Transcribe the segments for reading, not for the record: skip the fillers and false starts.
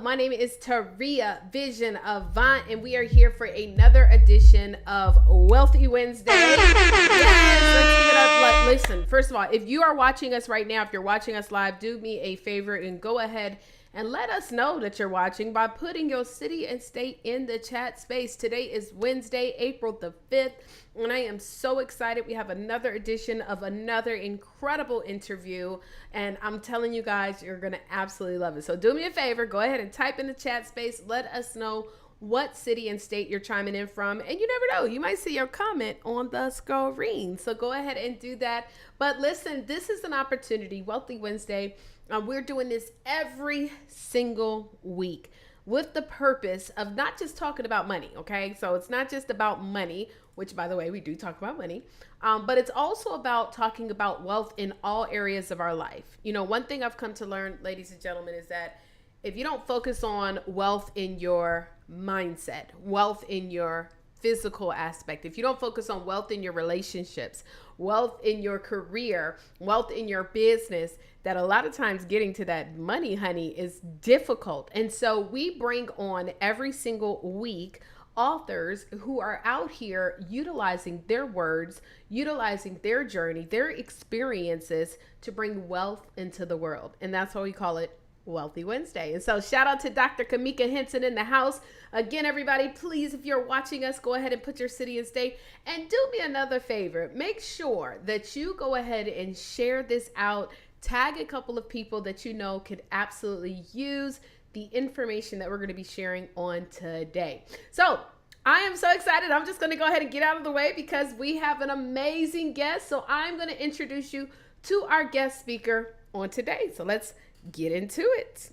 My name is Taria Vision Avant, and we are here for another edition of Wealthy Wednesday. Yes, let's give it up. Listen, first of all, if you are watching us right now, if you're watching us live, do me a favor and go ahead and let us know that you're watching by putting your city and state in the chat space. Today is Wednesday, April the 5th, and I am so excited. We have another edition of another incredible interview, and I'm telling you guys, you're going to absolutely love it. So do me a favor, go ahead and type in the chat space. Let us know what city and state you're chiming in from, and you never know, you might see your comment on the screen. So go ahead and do that. But listen, this is an opportunity, Wealthy Wednesday. We're doing this every single week with the purpose of not just talking about money, okay? So it's not just about money, which, by the way, we do talk about money, but it's also about talking about wealth in all areas of our life. You know, one thing I've come to learn, ladies and gentlemen, is that if you don't focus on wealth in your mindset, wealth in your physical aspect, if you don't focus on wealth in your relationships, wealth in your career, wealth in your business, that a lot of times getting to that money, honey, is difficult. And so we bring on every single week authors who are out here utilizing their words, utilizing their journey, their experiences to bring wealth into the world. And that's why we call it Wealthy Wednesday. And so shout out to Dr. Kamika Henson in the house. Again, everybody, please, if you're watching us, go ahead and put your city and state, and do me another favor. Make sure that you go ahead and share this out. Tag a couple of people that you know could absolutely use the information that we're going to be sharing on today. So I am so excited. I'm just going to go ahead and get out of the way because we have an amazing guest. So I'm going to introduce you to our guest speaker on today. So let's get into it.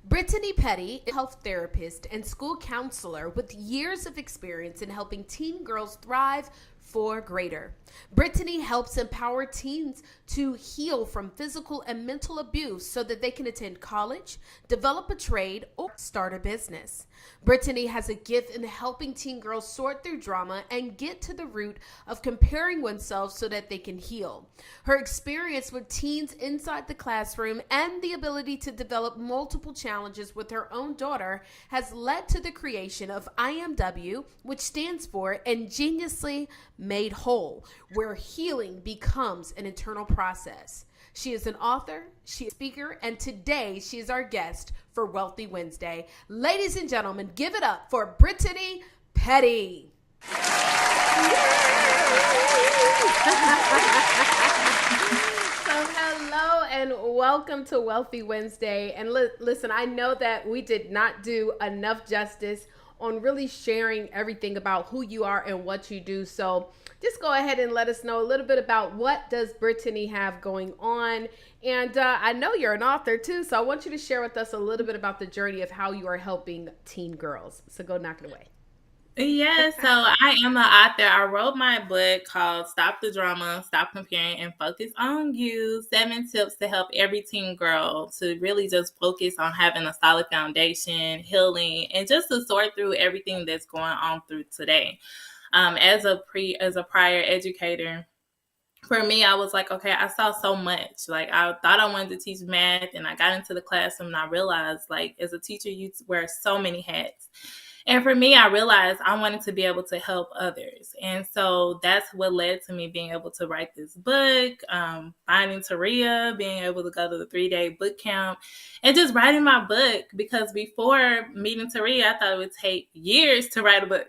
Britteny Petty, a health therapist and school counselor with years of experience in helping teen girls thrive for greater. Britteny helps empower teens to heal from physical and mental abuse so that they can attend college, develop a trade, or start a business. Britteny has a gift in helping teen girls sort through drama and get to the root of comparing oneself so that they can heal. Her experience with teens inside the classroom and the ability to develop multiple challenges with her own daughter has led to the creation of IMW, which stands for Ingeniously Made Whole, where healing becomes an internal process. She is an author, she is a speaker, and today she is our guest for Wealthy Wednesday. Ladies and gentlemen, give it up for Britteny Petty. So hello and welcome to Wealthy Wednesday. And listen, I know that we did not do enough justice on really sharing everything about who you are and what you do. So just go ahead and let us know a little bit about what does Britteny have going on. And I know you're an author too, so I want you to share with us a little bit about the journey of how you are helping teen girls. So go knock it away. Yeah, so I am an author. I wrote my book called Stop the Drama, Stop Comparing, and Focus on You. 7 tips to help every teen girl to really just focus on having a solid foundation, healing, and just to sort through everything that's going on through today. As a prior educator, for me, I was like, okay, I saw so much. Like, I thought I wanted to teach math, and I got into the classroom, and I realized, like, as a teacher, you wear so many hats. And for me, I realized I wanted to be able to help others. And so that's what led to me being able to write this book, finding Taria, being able to go to the 3-day book camp, and just writing my book. Because before meeting Taria, I thought it would take years to write a book.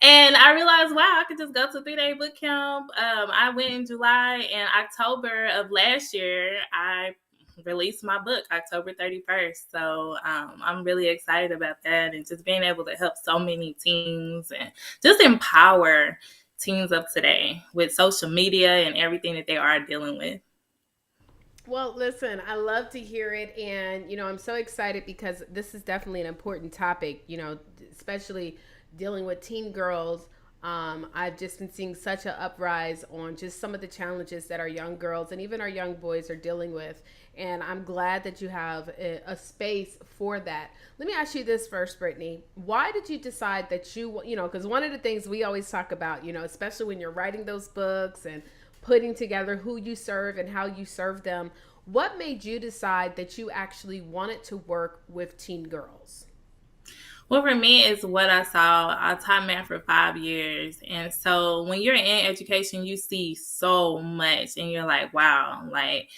And I realized, wow, I could just go to 3-day boot camp. I went in July, and October of last year, I released my book, October 31st. So I'm really excited about that, and just being able to help so many teens and just empower teens of today with social media and everything that they are dealing with. Well, listen, I love to hear it. And, I'm so excited because this is definitely an important topic, especially dealing with teen girls. I've just been seeing such an uprise on just some of the challenges that our young girls and even our young boys are dealing with. And I'm glad that you have a space for that. Let me ask you this first, Brittany. Why did you decide that because one of the things we always talk about, especially when you're writing those books and putting together who you serve and how you serve them, what made you decide that you actually wanted to work with teen girls? Well, for me, it's what I saw. I taught math for 5 years. And so when you're in education, you see so much and you're like, wow, like,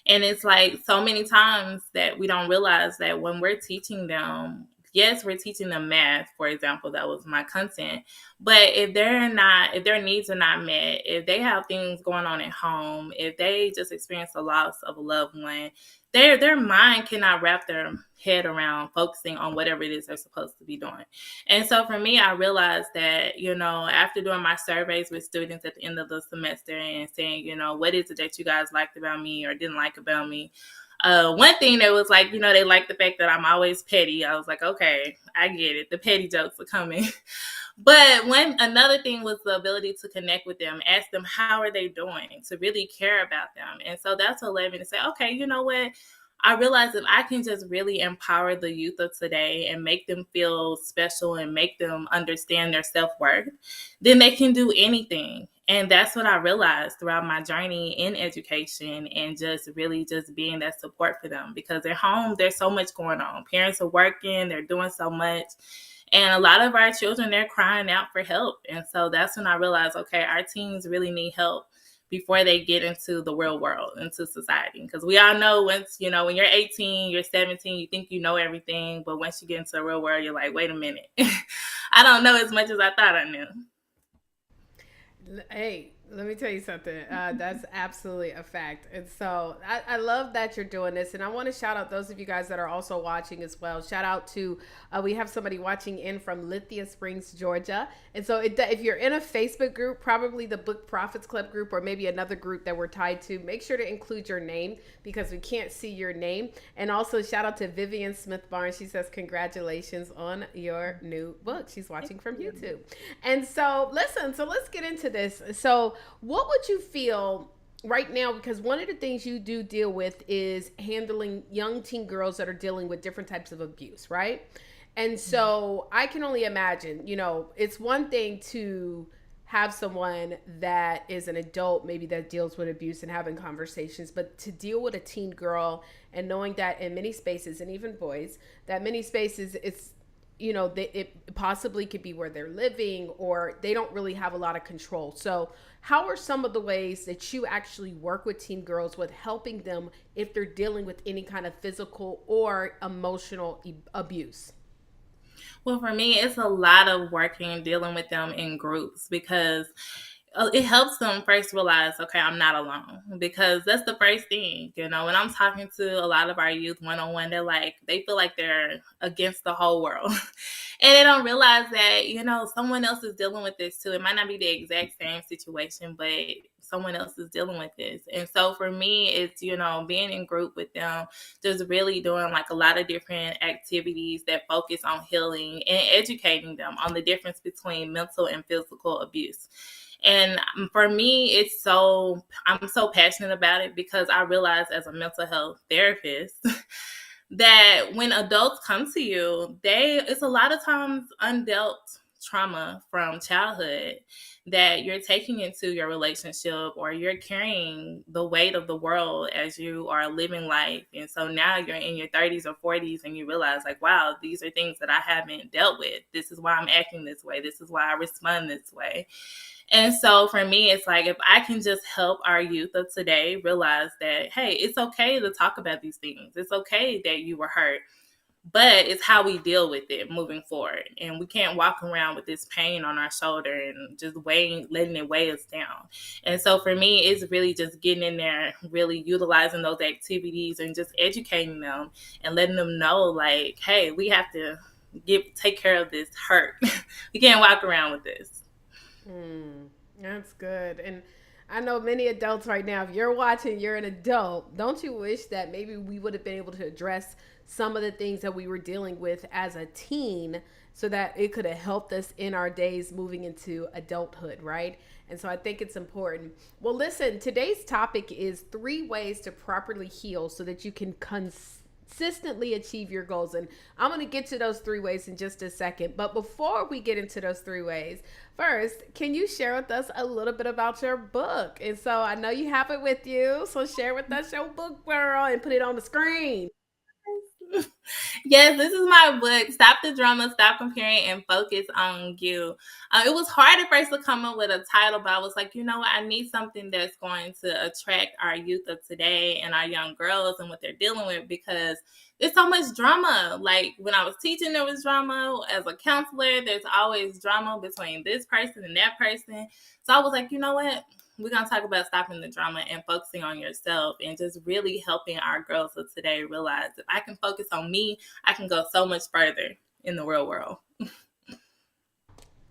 and it's like so many times that we don't realize that when we're teaching them, yes, we're teaching them math, for example, that was my content. But if their needs are not met, if they have things going on at home, if they just experience the loss of a loved one, their mind cannot wrap their head around focusing on whatever it is they're supposed to be doing. And so for me, I realized that, after doing my surveys with students at the end of the semester and saying, what is it that you guys liked about me or didn't like about me? One thing that was like, they like the fact that I'm always petty. I was like, okay, I get it. The petty jokes are coming. But another thing was the ability to connect with them, ask them how are they doing, to really care about them. And so that's what led me to say, okay, you know what? I realized that I can just really empower the youth of today and make them feel special and make them understand their self-worth. Then they can do anything. And that's what I realized throughout my journey in education, and just really just being that support for them, because at home, there's so much going on. Parents are working, they're doing so much. And a lot of our children, they're crying out for help. And so that's when I realized, okay, our teens really need help before they get into the real world, into society. Because we all know when you're 18, you're 17, you think you know everything. But once you get into the real world, you're like, wait a minute. I don't know as much as I thought I knew. Hey, let me tell you something. That's absolutely a fact. And so I love that you're doing this. And I want to shout out those of you guys that are also watching as well. Shout out to, we have somebody watching in from Lithia Springs, Georgia. And so if you're in a Facebook group, probably the Book Profits Club group, or maybe another group that we're tied to, make sure to include your name because we can't see your name. And also shout out to Vivian Smith Barnes. She says, congratulations on your new book. She's watching from YouTube. And so listen, so let's get into this. So what would you feel right now, because one of the things you do deal with is handling young teen girls that are dealing with different types of abuse, right? And so I can only imagine, it's one thing to have someone that is an adult, maybe that deals with abuse and having conversations, but to deal with a teen girl and knowing that in many spaces, and even boys, that many spaces, it's, it possibly could be where they're living, or they don't really have a lot of control. So how are some of the ways that you actually work with teen girls with helping them if they're dealing with any kind of physical or emotional abuse? Well, for me, it's a lot of working and dealing with them in groups, because it helps them first realize, okay, I'm not alone, because that's the first thing. When I'm talking to a lot of our youth one-on-one, they feel like they're against the whole world. And they don't realize that, someone else is dealing with this too. It might not be the exact same situation, but someone else is dealing with this. And so for me, it's, being in group with them, just really doing like a lot of different activities that focus on healing and educating them on the difference between mental and physical abuse. And for me, I'm so passionate about it because I realize as a mental health therapist that when adults come to you, it's a lot of times undealt trauma from childhood that you're taking into your relationship, or you're carrying the weight of the world as you are living life. And so now you're in your 30s or 40s and you realize like, wow, these are things that I haven't dealt with. This is why I'm acting this way. This is why I respond this way. And so for me, it's like, if I can just help our youth of today realize that, hey, it's okay to talk about these things. It's okay that you were hurt, but it's how we deal with it moving forward. And we can't walk around with this pain on our shoulder and just letting it weigh us down. And so for me, it's really just getting in there, really utilizing those activities and just educating them and letting them know like, hey, we have to take care of this hurt. We can't walk around with this. That's good. And I know many adults right now, if you're watching, you're an adult, don't you wish that maybe we would have been able to address some of the things that we were dealing with as a teen so that it could have helped us in our days moving into adulthood, right? And so I think it's important. Well, listen, today's topic is 3 ways to properly heal so that you can consistently achieve your goals. And I'm going to get to those 3 ways in just a second. But before we get into those 3 ways, first, can you share with us a little bit about your book? And so I know you have it with you. So share with us your book, girl, and put it on the screen. Yes, this is my book, Stop the Drama, Stop Comparing, and Focus on You. It was hard at first to come up with a title, but I was like, you know what? I need something that's going to attract our youth of today and our young girls and what they're dealing with, because there's so much drama. Like when I was teaching, there was drama. As a counselor, there's always drama between this person and that person. So I was like, you know what? We're going to talk about stopping the drama and focusing on yourself, and just really helping our girls of today realize if I can focus on me, I can go so much further in the real world.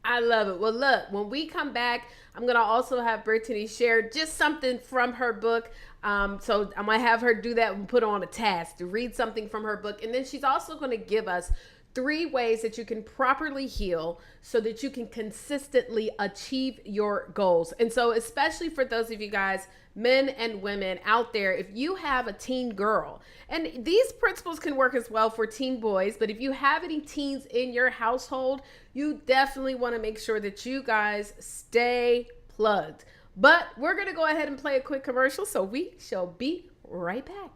I love it. Well, look, when we come back, I'm going to also have Brittany share just something from her book. So I'm going to have her do that and put her on a task to read something from her book. And then she's also going to give us 3 ways that you can properly heal so that you can consistently achieve your goals. And so especially for those of you guys, men and women out there, if you have a teen girl, and these principles can work as well for teen boys, but if you have any teens in your household, you definitely want to make sure that you guys stay plugged. But we're going to go ahead and play a quick commercial, so we shall be right back.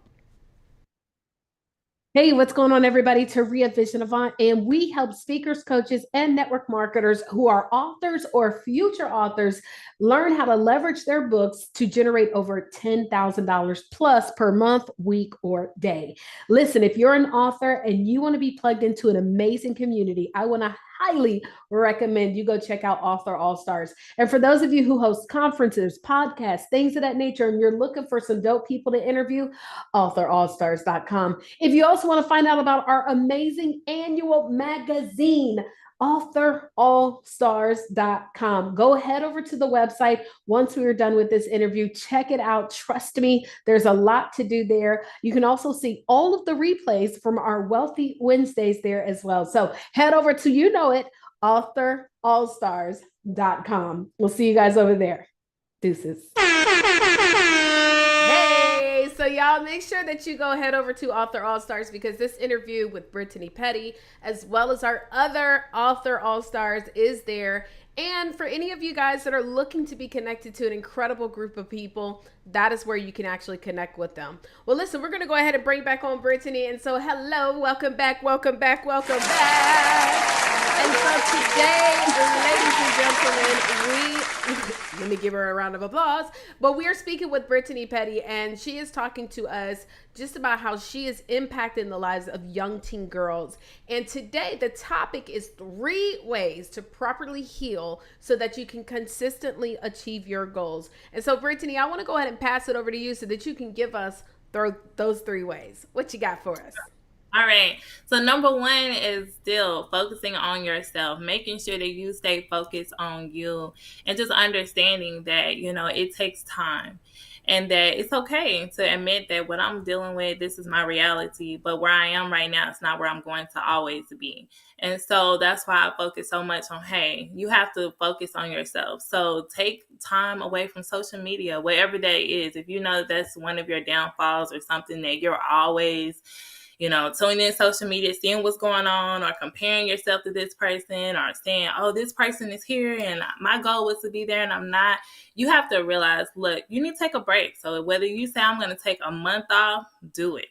Hey, what's going on, everybody? Taria Vision Avant, and we help speakers, coaches, and network marketers who are authors or future authors learn how to leverage their books to generate over $10,000 plus per month, week, or day. Listen, if you're an author and you want to be plugged into an amazing community, I want to highly recommend you go check out Author All Stars. And for those of you who host conferences, podcasts, things of that nature, and you're looking for some dope people to interview, authorallstars.com. If you also want to find out about our amazing annual magazine, authorallstars.com. Go head over to the website once we are done with this interview. Check it out. Trust me, there's a lot to do there. You can also see all of the replays from our Wealthy Wednesdays there as well. So head over to, you know it, authorallstars.com. We'll see you guys over there. Deuces. Hey, so y'all make sure that you go head over to Author All Stars, because this interview with Britteny Petty, as well as our other Author All Stars, is there. And for any of you guys that are looking to be connected to an incredible group of people, that is where you can actually connect with them. Well, listen, we're going to go ahead and bring back on Brittany. And so, hello, welcome back, welcome back, welcome back. And so today, ladies and gentlemen, let me give her a round of applause, but we are speaking with Britteny Petty, and she is talking to us just about how she is impacting the lives of young teen girls. And today, the topic is 3 ways to properly heal so that you can consistently achieve your goals. And so, Brittany, I want to go ahead and pass it over to you so that you can give us those 3 ways. What you got for us? All right. So number one is still focusing on yourself, making sure that you stay focused on you and just understanding that, it takes time and that it's okay to admit that what I'm dealing with, this is my reality, but where I am right now, it's not where I'm going to always be. And so that's why I focus so much on, hey, you have to focus on yourself. So take time away from social media, whatever that is. If you know that's one of your downfalls or something that you're always tuning in social media, seeing what's going on or comparing yourself to this person or saying, oh, this person is here and my goal was to be there and I'm not. You have to realize, look, you need to take a break. So whether you say I'm going to take a month off, do it.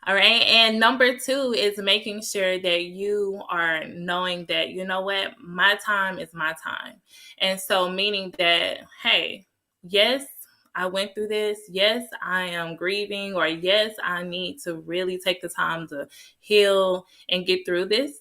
All right. And number two is making sure that you are knowing that, you know what, my time is my time. And so meaning that, hey, yes, I went through this. Yes, I am grieving, or yes, I need to really take the time to heal and get through this.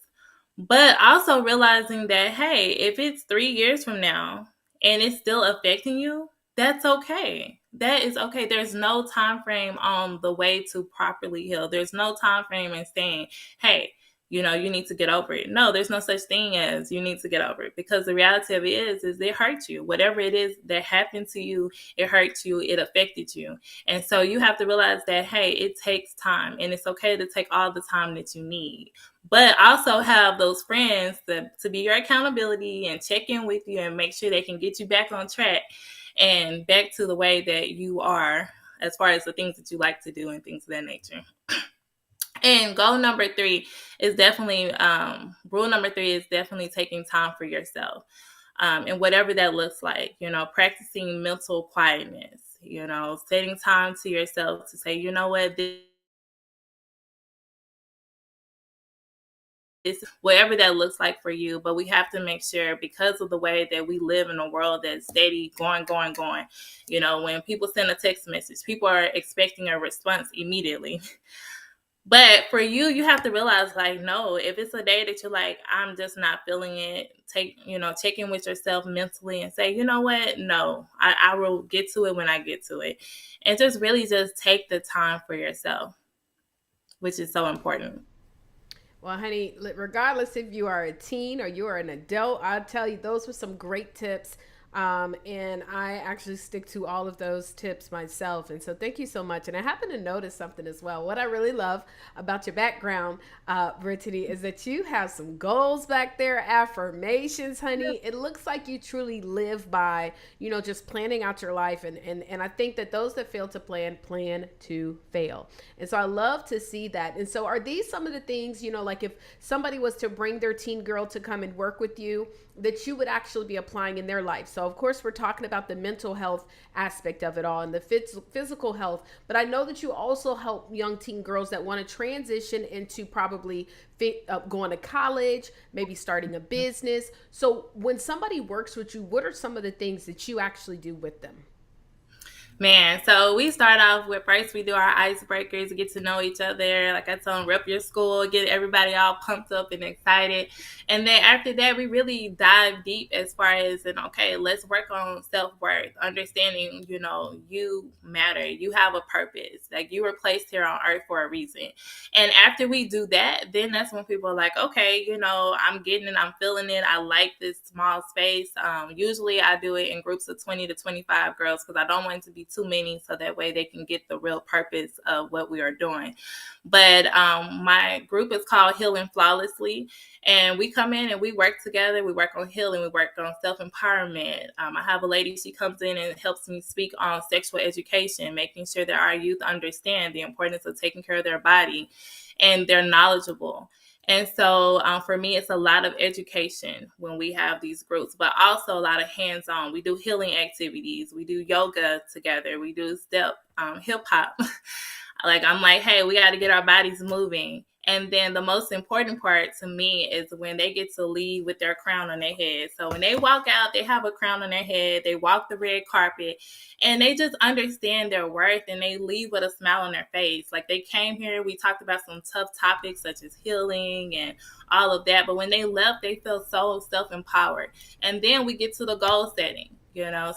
But also realizing that, hey, if it's 3 years from now and it's still affecting you, that's okay. That is okay. There's no time frame on the way to properly heal. There's no time frame in saying, hey, you need to get over it. No, there's no such thing as you need to get over it, because the reality of it is it hurts you. Whatever it is that happened to you, it hurts you, it affected you. And so you have to realize that, hey, it takes time and it's okay to take all the time that you need. But also have those friends to be your accountability and check in with you and make sure they can get you back on track and back to the way that you are as far as the things that you like to do and things of that nature. And rule number three is definitely taking time for yourself. And whatever that looks like, practicing mental quietness, setting time to yourself to say, you know what, this, whatever that looks like for you. But we have to make sure, because of the way that we live in a world that's steady going, when people send a text message, people are expecting a response immediately. But for you, you have to realize, like, no, if it's a day that you're like, I'm just not feeling it, check in with yourself mentally and say, you know what? No, I will get to it when I get to it. And just really just take the time for yourself, which is so important. Well, honey, regardless if you are a teen or you are an adult, I'll tell you, those were some great tips. And I actually stick to all of those tips myself. And so thank you so much. And I happen to notice something as well. What I really love about your background, Brittany, is that you have some goals back there, affirmations, honey. It looks like you truly live by, just planning out your life. And I think that those that fail to plan to fail. And so I love to see that. And so are these some of the things, like if somebody was to bring their teen girl to come and work with you, that you would actually be applying in their life? So of course we're talking about the mental health aspect of it all and the physical health, but I know that you also help young teen girls that want to transition into probably going to college, maybe starting a business. So when somebody works with you, what are some of the things that you actually do with them? Man, so we start off with, first we do our icebreakers, get to know each other. Like I told them, rep your school, get everybody all pumped up and excited. And then after that, we really dive deep as far as, okay, let's work on self-worth, understanding, you matter. You have a purpose. Like, you were placed here on earth for a reason. And after we do that, then that's when people are like, okay, I'm getting it, I'm feeling it. I like this small space. Usually I do it in groups of 20 to 25 girls because I don't want it to be too many, so that way they can get the real purpose of what we are doing. But my group is called Healing Flawlessly, and we come in and we work together. We work on healing, we work on self-empowerment. I have a lady, she comes in and helps me speak on sexual education, making sure that our youth understand the importance of taking care of their body and they're knowledgeable. And so for me, it's a lot of education when we have these groups, but also a lot of hands-on. We do healing activities. We do yoga together. We do step hip hop. I'm like, hey, we got to get our bodies moving. And then the most important part to me is when they get to leave with their crown on their head. So when they walk out, they have a crown on their head. They walk the red carpet and they just understand their worth and they leave with a smile on their face. Like, they came here, we talked about some tough topics such as healing and all of that. But when they left, they felt so self-empowered. And then we get to the goal setting.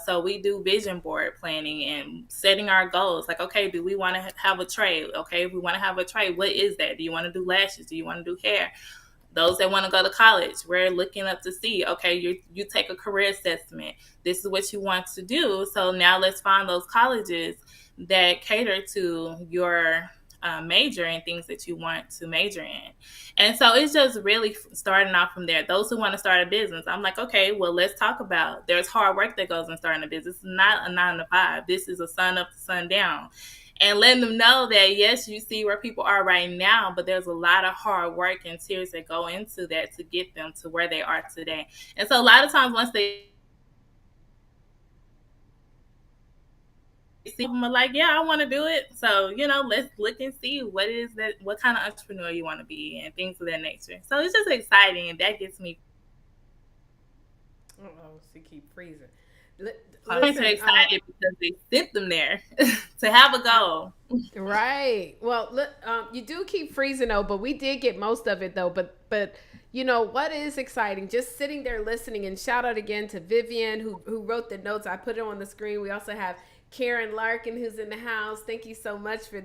So we do vision board planning and setting our goals. Like, okay, do we want to have a tray? Okay, if we want to have a tray, what is that? Do you want to do lashes? Do you want to do hair? Those that want to go to college, we're looking up to see, okay, you take a career assessment. This is what you want to do. So now let's find those colleges that cater to your major and things that you want to major in. And so it's just really starting off from there. Those who want to start a business, I'm like, okay, well, let's talk about, there's hard work that goes in starting a business. It's not a 9 to 5. This is a sun up to sun down. And letting them know that, yes, you see where people are right now, but there's a lot of hard work and tears that go into that to get them to where they are today. And so a lot of times once they see them are like, yeah, I want to do it. So, let's look and see what kind of entrepreneur you want to be and things of that nature. So it's just exciting, and that gets me. She keep freezing. I'm so excited because they sent them there to have a goal. Right. Well, you do keep freezing though, but we did get most of it though. But what is exciting? Just sitting there listening, and shout out again to Vivian who wrote the notes. I put it on the screen. We also have Karen Larkin who's in the house. Thank you so much for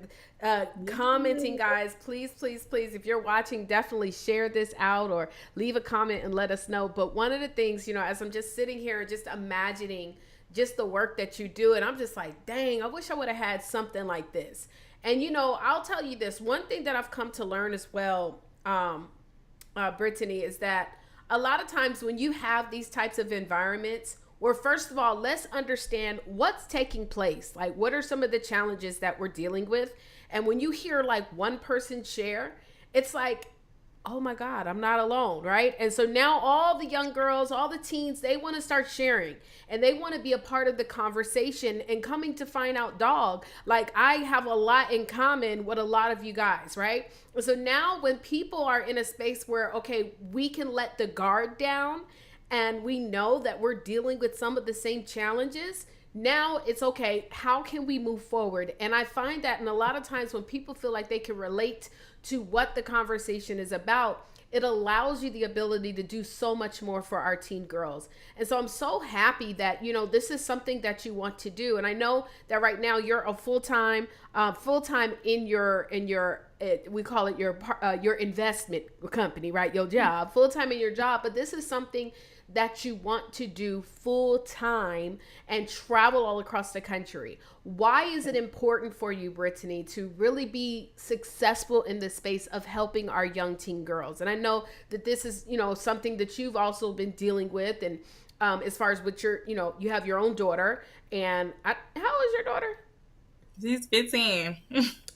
commenting, guys. Please, if you're watching, definitely share this out or leave a comment and let us know. But one of the things, as I'm just sitting here and just imagining just the work that you do, and I'm just like, dang, I wish I would have had something like this. And I'll tell you this, one thing that I've come to learn as well, Brittany, is that a lot of times when you have these types of environments where, first of all, let's understand what's taking place. Like, what are some of the challenges that we're dealing with? And when you hear like one person share, it's like, oh my God, I'm not alone, right? And so now all the young girls, all the teens, they want to start sharing and they want to be a part of the conversation, and coming to find out, dog, like I have a lot in common with a lot of you guys, right? So now when people are in a space where, okay, we can let the guard down and we know that we're dealing with some of the same challenges, now it's okay, how can we move forward? And I find that in a lot of times when people feel like they can relate to what the conversation is about, it allows you the ability to do so much more for our teen girls. And so I'm so happy that, this is something that you want to do. And I know that right now you're a full-time in your we call it your investment company, right? Your job, full-time in your job. But this is something that you want to do full time and travel all across the country. Why is it important for you, Brittany, to really be successful in the space of helping our young teen girls? And I know that this is, something that you've also been dealing with. And as far as what you have your own daughter. And how old is your daughter? She's 15.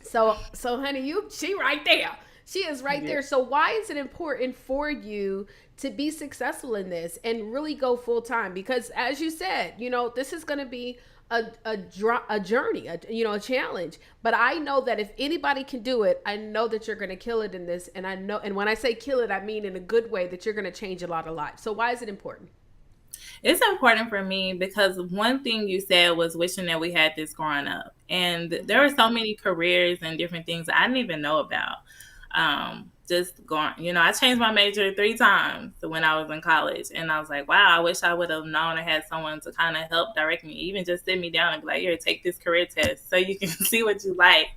So honey, she right there. She is right there. So why is it important for you to be successful in this and really go full time? Because as you said, this is going to be a journey, a challenge. But I know that if anybody can do it, I know that you're going to kill it in this. And and when I say kill it, I mean in a good way, that you're going to change a lot of lives. So why is it important? It's important for me because one thing you said was wishing that we had this growing up. And there are so many careers and different things that I didn't even know about. Just going, I changed my major 3 times when I was in college, and I was like, wow, I wish I would have known or had someone to kind of help direct me, even just sit me down and be like, here, take this career test so you can see what you like.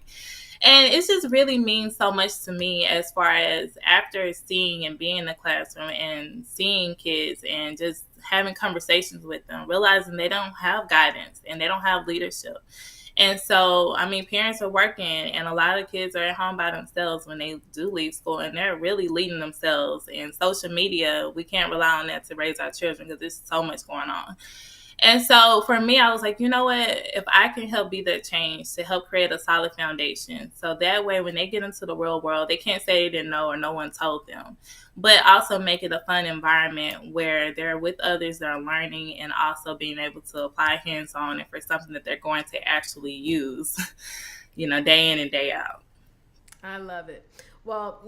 And it just really means so much to me, as far as after seeing and being in the classroom and seeing kids and just having conversations with them, realizing they don't have guidance and they don't have leadership. And so, parents are working, and a lot of kids are at home by themselves when they do leave school, and they're really leading themselves. And social media, we can't rely on that to raise our children because there's so much going on. And so for me, I was like, you know what, if I can help be that change to help create a solid foundation, so that way when they get into the real world, they can't say they didn't know or no one told them, but also make it a fun environment where they're with others that are learning and also being able to apply hands-on and for something that they're going to actually use, day in and day out. I love it. Well,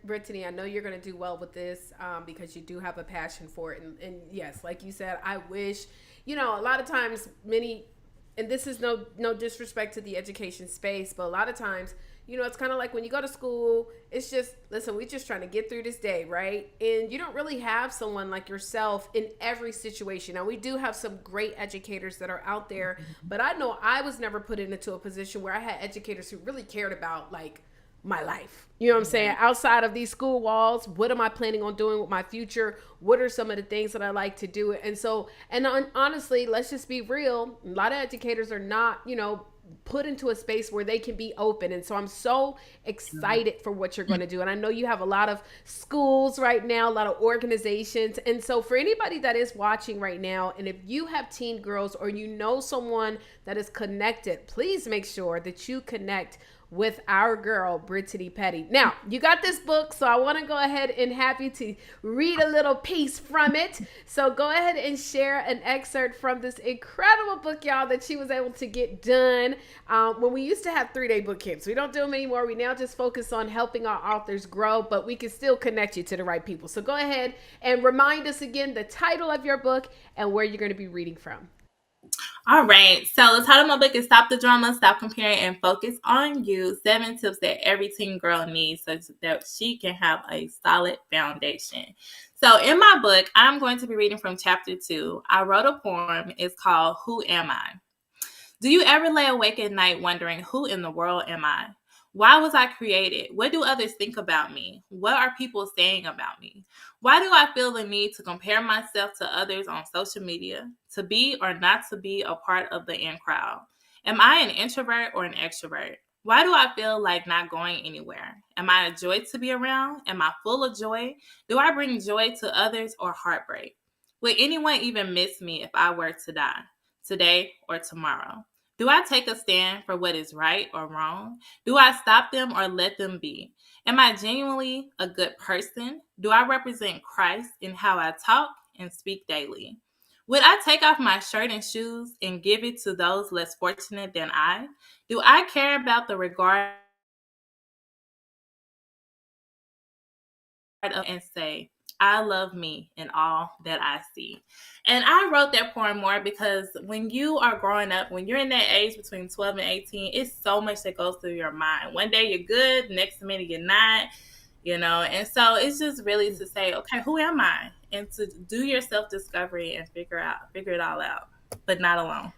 Brittany, I know you're going to do well with this because you do have a passion for it. And yes, like you said, I wish, a lot of times many and this is no disrespect to the education space, but a lot of times, it's kind of like when you go to school, it's just, listen, we just trying to get through this day, right? And you don't really have someone like yourself in every situation. Now, we do have some great educators that are out there, but I know I was never put into a position where I had educators who really cared about, like, my life. You know what I'm saying? Outside of these school walls, what am I planning on doing with my future? What are some of the things that I like to do? And so, honestly, let's just be real. A lot of educators are not, put into a space where they can be open. And so I'm so excited for what you're going to do. And I know you have a lot of schools right now, a lot of organizations. And so for anybody that is watching right now, and if you have teen girls or you know someone that is connected, please make sure that you connect with our girl, Britteny Petty. Now, you got this book, so I want to go ahead and have you to read a little piece from it. So go ahead and share an excerpt from this incredible book, y'all, that she was able to get done when we used to have 3-day book camps. We don't do them anymore. We now just focus on helping our authors grow, but we can still connect you to the right people. So go ahead and remind us again the title of your book and where you're going to be reading from. All right. So the title of my book is Stop the Drama, Stop Comparing, and Focus on You. 7 tips that every teen girl needs so that she can have a solid foundation. So in my book, I'm going to be reading from chapter 2. I wrote a poem. It's called Who Am I? Do you ever lay awake at night wondering, who in the world am I? Why was I created? What do others think about me? What are people saying about me? Why do I feel the need to compare myself to others on social media, to be or not to be a part of the in crowd? Am I an introvert or an extrovert? Why do I feel like not going anywhere? Am I a joy to be around? Am I full of joy? Do I bring joy to others or heartbreak? Would anyone even miss me if I were to die, today or tomorrow? Do I take a stand for what is right or wrong? Do I stop them or let them be? Am I genuinely a good person? Do I represent Christ in how I talk and speak daily? Would I take off my shirt and shoes and give it to those less fortunate than I? Do I care about the regard of and say, I love me in all that I see? And I wrote that poem more because when you are growing up, when you're in that age between 12 and 18, it's so much that goes through your mind. One day you're good, next minute you're not, and so it's just really to say, okay, who am I? And to do your self-discovery and figure it all out, but not alone.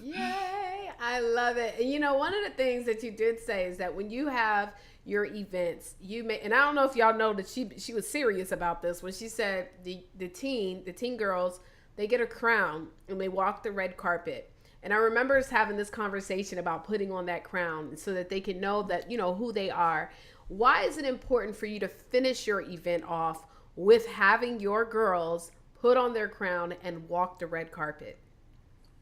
Yay, I love it. And one of the things that you did say is that when you have your events, and I don't know if y'all know that she was serious about this when she said the teen girls, they get a crown and they walk the red carpet. And I remember us having this conversation about putting on that crown so that they can know that, who they are. Why is it important for you to finish your event off with having your girls put on their crown and walk the red carpet?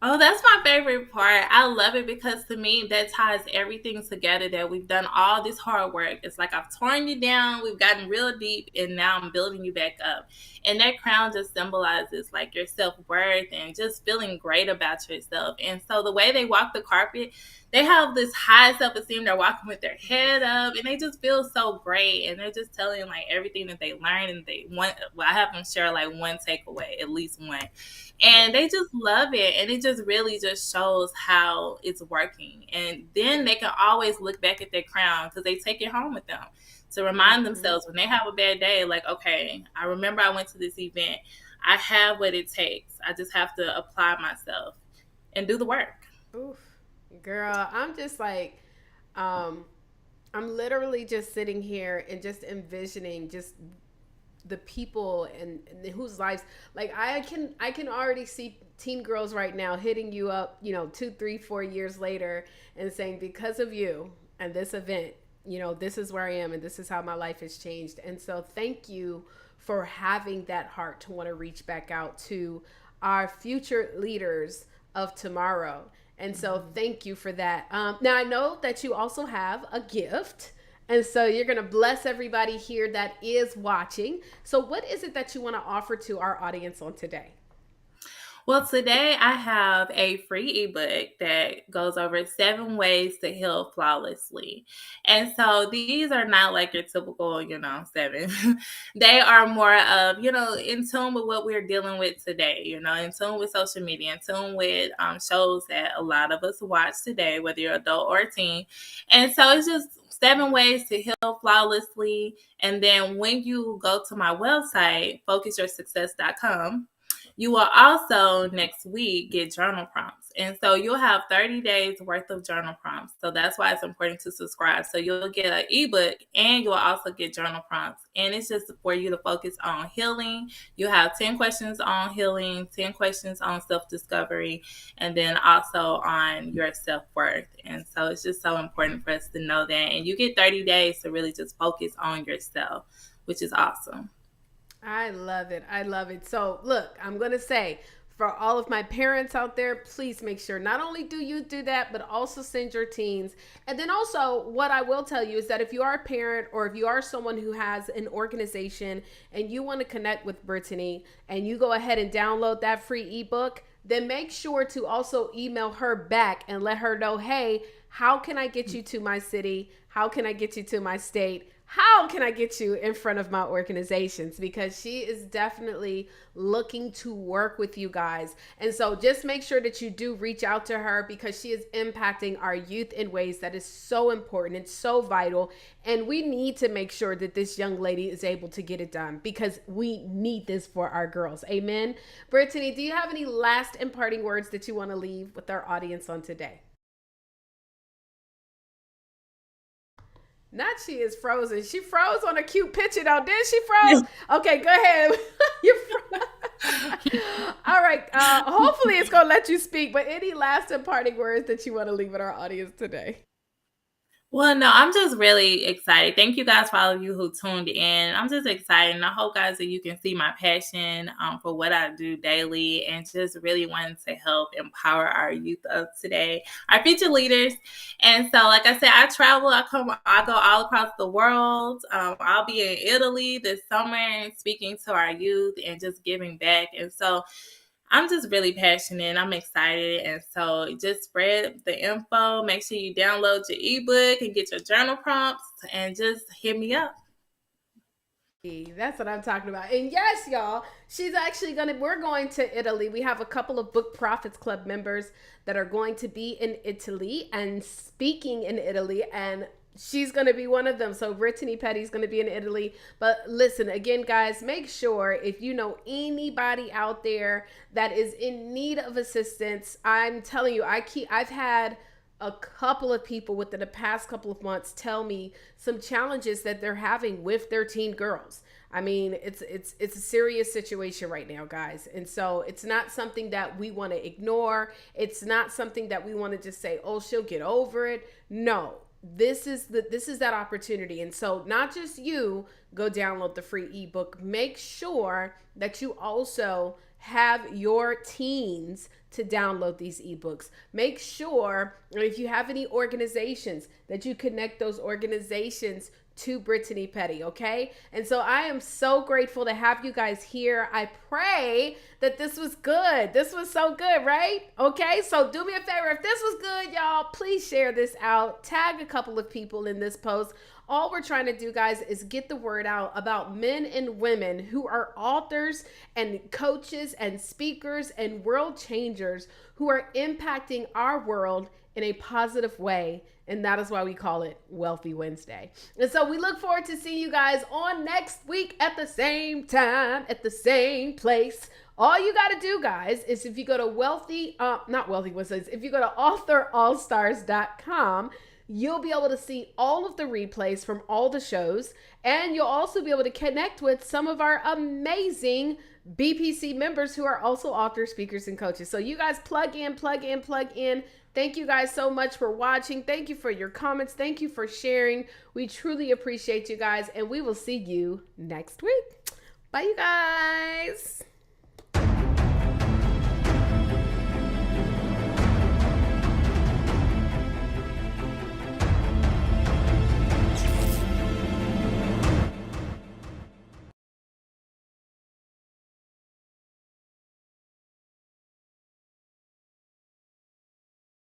Oh, that's my favorite part. I love it because to me, that ties everything together, that we've done all this hard work. It's like I've torn you down, we've gotten real deep, and now I'm building you back up. And that crown just symbolizes like your self-worth and just feeling great about yourself. And so the way they walk the carpet, they have this high self-esteem. They're walking with their head up and they just feel so great. And they're just telling like everything that they learned and they want. Well, I have them share like one takeaway, at least one. And they just love it. And it just really just shows how it's working. And then they can always look back at their crown because they take it home with them to remind themselves when they have a bad day, like, okay, I remember I went to this event. I have what it takes. I just have to apply myself and do the work. Oof. Girl, I'm just like, I'm literally just sitting here and just envisioning just the people and whose lives, like I can already see teen girls right now hitting you up, 2, 3, 4 years later and saying, because of you and this event, this is where I am and this is how my life has changed. And so thank you for having that heart to want to reach back out to our future leaders of tomorrow. And so thank you for that. Now I know that you also have a gift. And so you're going to bless everybody here that is watching. So what is it that you want to offer to our audience on today? Well, today I have a free ebook that goes over 7 ways to heal flawlessly. And so these are not like your typical, 7. They are more of, in tune with what we're dealing with today, in tune with social media, in tune with shows that a lot of us watch today, whether you're adult or teen. And so it's just 7 ways to heal flawlessly. And then when you go to my website, focusyoursuccess.com, you will also next week get journal prompts. And so you'll have 30 days worth of journal prompts. So that's why it's important to subscribe. So you'll get an ebook and you'll also get journal prompts. And it's just for you to focus on healing. You have 10 questions on healing, 10 questions on self-discovery, and then also on your self-worth. And so it's just so important for us to know that. And you get 30 days to really just focus on yourself, which is awesome. I love it. I love it. So look, I'm going to say for all of my parents out there, please make sure not only do you do that, but also send your teens. And then also what I will tell you is that if you are a parent or if you are someone who has an organization and you want to connect with Brittany and you go ahead and download that free ebook, then make sure to also email her back and let her know, hey, how can I get you to my city? How can I get you to my state? How can I get you in front of my organizations? Because she is definitely looking to work with you guys. And so just make sure that you do reach out to her because she is impacting our youth in ways that is so important. It's so vital. And we need to make sure that this young lady is able to get it done because we need this for our girls. Amen. Brittany, do you have any last imparting words that you want to leave with our audience on today? Not she is frozen. She froze on a cute picture though. Did she froze? Okay, go ahead. You froze. All right. Hopefully it's going to let you speak, but any last imparting words that you want to leave with our audience today? Well, no, I'm just really excited. Thank you guys for all of you who tuned in. I'm just excited. And I hope, guys, that you can see my passion for what I do daily and just really wanting to help empower our youth of today, our future leaders. And so, like I said, I travel. I go all across the world. I'll be in Italy this summer speaking to our youth and just giving back. And so I'm just really passionate. I'm excited. And so just spread the info. Make sure you download your ebook and get your journal prompts and just hit me up. That's what I'm talking about. And yes, y'all, we're going to Italy. We have a couple of Book Profits Club members that are going to be in Italy and speaking in Italy, and she's going to be one of them. So Britteny Petty is going to be in Italy. But listen, again, guys, make sure if you know anybody out there that is in need of assistance, I'm telling you, I've had a couple of people within the past couple of months tell me some challenges that they're having with their teen girls. I mean, it's a serious situation right now, guys. And so it's not something that we want to ignore. It's not something that we want to just say, oh, she'll get over it. No. This is that opportunity. And so not just you go download the free ebook, make sure that you also have your teens to download these ebooks. Make sure if you have any organizations that you connect those organizations to Britteny Petty, okay? And so I am so grateful to have you guys here. I pray that this was good. This was so good, right? Okay, so do me a favor. If this was good, y'all, please share this out. Tag a couple of people in this post. All we're trying to do, guys, is get the word out about men and women who are authors and coaches and speakers and world changers who are impacting our world in a positive way. And that is why we call it Wealthy Wednesday. And so we look forward to seeing you guys on next week at the same time, at the same place. All you got to do, guys, is if you go to if you go to authorallstars.com, you'll be able to see all of the replays from all the shows. And you'll also be able to connect with some of our amazing BPC members who are also authors, speakers, and coaches. So you guys plug in. Thank you guys so much for watching. Thank you for your comments. Thank you for sharing. We truly appreciate you guys, and we will see you next week. Bye, you guys.